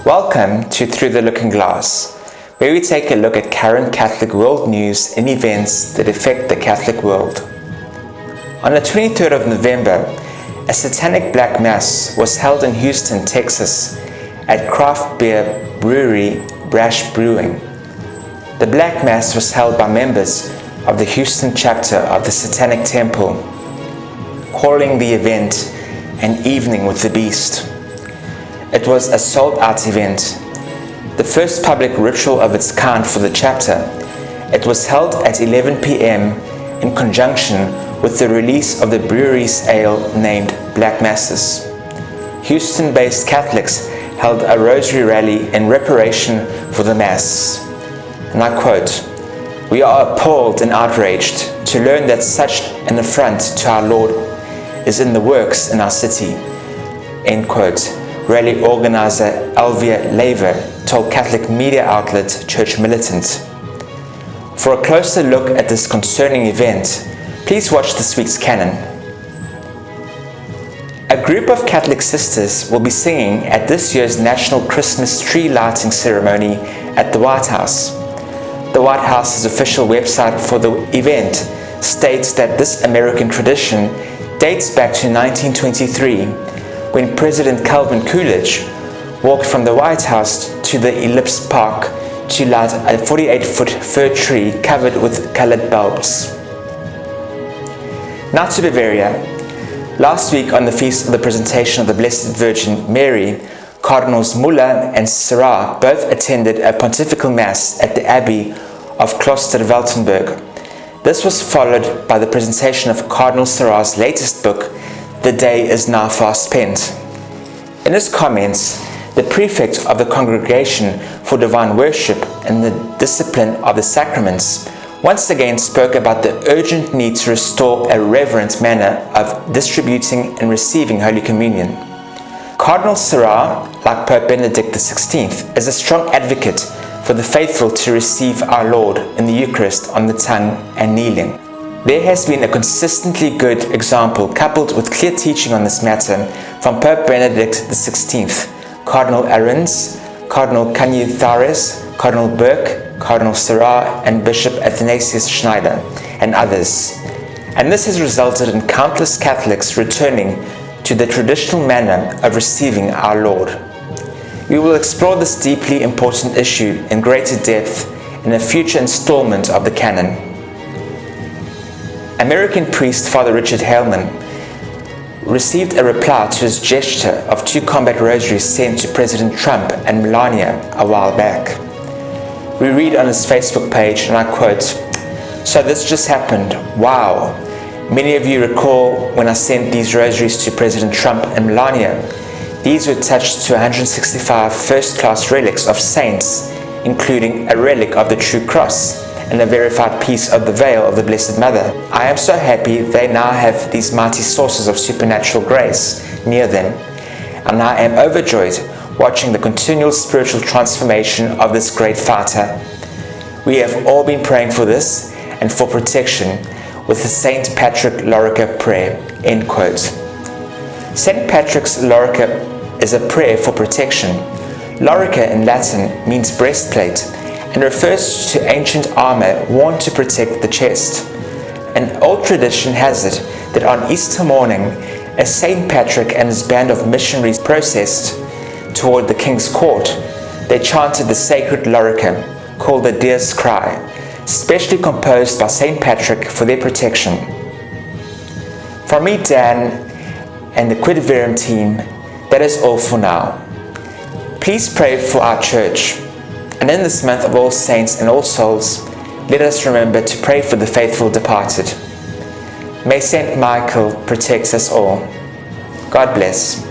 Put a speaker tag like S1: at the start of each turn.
S1: Welcome to Through the Looking Glass, where we take a look at current Catholic world news and events that affect the Catholic world. On the 23rd of November, a Satanic Black Mass was held in Houston, Texas, at craft beer brewery Brash Brewing. The Black Mass was held by members of the Houston chapter of the Satanic Temple, calling the event an evening with the beast. It was a sold-out event, the first public ritual of its kind for the chapter. It was held at 11 p.m. in conjunction with the release of the brewery's ale named Black Masses. Houston-based Catholics held a rosary rally in reparation for the Mass. And I quote, "We are appalled and outraged to learn that such an affront to our Lord is in the works in our city," end quote. Rally organizer Elvia Lever told Catholic media outlet Church Militant. For a closer look at this concerning event, please watch this week's canon. A group of Catholic sisters will be singing at this year's National Christmas Tree Lighting Ceremony at the White House. The White House's official website for the event states that this American tradition dates back to 1923, when President Calvin Coolidge walked from the White House to the Ellipse Park to light a 48-foot fir tree covered with colored bulbs. Now to Bavaria. Last week, on the feast of the presentation of the Blessed Virgin Mary, Cardinals Muller and Serra both attended a pontifical mass at the Abbey of Kloster Weltenberg. This was followed by the presentation of Cardinal Serra's latest book, The Day is Now Fast Spent. In his comments, the prefect of the Congregation for Divine Worship and the Discipline of the Sacraments once again spoke about the urgent need to restore a reverent manner of distributing and receiving Holy Communion. Cardinal Serra, like Pope Benedict XVI, is a strong advocate for the faithful to receive our Lord in the Eucharist on the tongue and kneeling. There has been a consistently good example coupled with clear teaching on this matter from Pope Benedict XVI, Cardinal Arends, Cardinal Cañizares, Cardinal Burke, Cardinal Serra, and Bishop Athanasius Schneider, and others. And this has resulted in countless Catholics returning to the traditional manner of receiving our Lord. We will explore this deeply important issue in greater depth in a future installment of the canon. American priest Father Richard Hellman received a reply to his gesture of 2 combat rosaries sent to President Trump and Melania a while back. We read on his Facebook page, and I quote, "So this just happened. Wow. Many of you recall when I sent these rosaries to President Trump and Melania. These were attached to 165 first-class relics of saints, including a relic of the true cross and a verified piece of the veil of the Blessed Mother. I am so happy they now have these mighty sources of supernatural grace near them, and I am overjoyed watching the continual spiritual transformation of this great fighter. We have all been praying for this and for protection with the St. Patrick Lorica prayer," end quote. St. Patrick's Lorica is a prayer for protection. Lorica in Latin means breastplate and refers to ancient armor worn to protect the chest. An old tradition has it that on Easter morning, as St. Patrick and his band of missionaries processed toward the king's court, they chanted the sacred Lorica, called the Deer's Cry, specially composed by St. Patrick for their protection. From me, Dan, and the Quid Verum team, that is all for now. Please pray for our church. And in this month of All Saints and All Souls, let us remember to pray for the faithful departed. May Saint Michael protect us all. God bless.